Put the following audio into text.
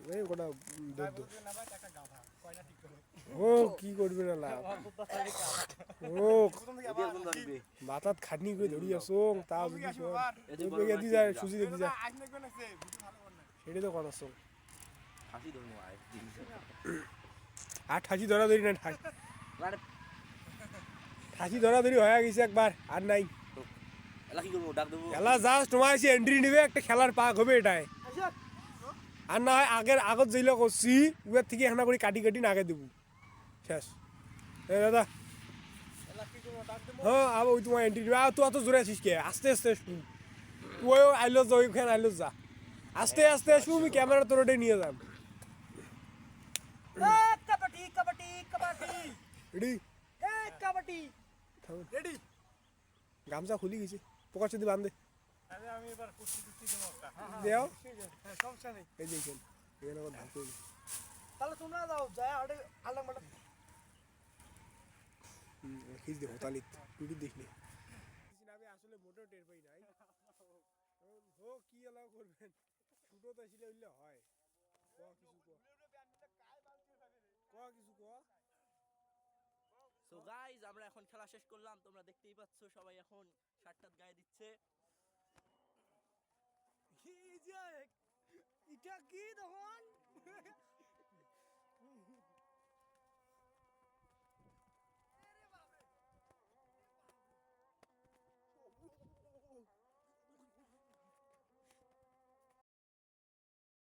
এই কোটা ও কি করবে না লাভ ও মাথাত খাটনি করে ধরি আসো তা যদি যায় সুজি দিতে যায় সেটা তো কথা শোন আর ঠাসি ধরা ধরি না ঠাসি ধরা ধরি হয়ে গেছে একবার আর নাই খেলা জাস্ট তোমার এসে এন্ট্রি নিবে একটা খেলার পাক হবে এটাই আর না হয় আগত যেগুলো করছি উয়ার থেকে এখানে করে কাটি কাটি নাগে দেবো শেষ দাদা হ্যাঁ আবার ওই তোমার এন্ট্রি নিবে আর তুই অত জোরে আছিস কে আস্তে আস্তে শুন তুই আইলো যা ওইখানে আইলো যা আস্তে আস্তে শুনি ক্যামেরা তোর ওটাই নিয়ে যাম কাবাডি কাবাডি কাবাডি রেডি কাবাডি রেডি গামছা খুলি গেছে পকেট যদি বাঁধে আমি এবার কুস্তি দেবো একটা দেও সমস্যা নেই এই যে এখানে আমার ঢাকতে তাহলে তোমরা যাও যায় আড়ে আলাদা মালা খিস দে হোতালিত টুটি দেখলি আমি আসলে মোটর টের পাই নাই হো কি এলাও করবেন ছোটো তো আসলে হইলে হয় সো গাইজ আমরা এখন খেলা শেষ করলাম তোমরা দেখতেই পাচ্ছ সবাই এখন শার্টটাত গায়ে দিচ্ছে এটা কি তখন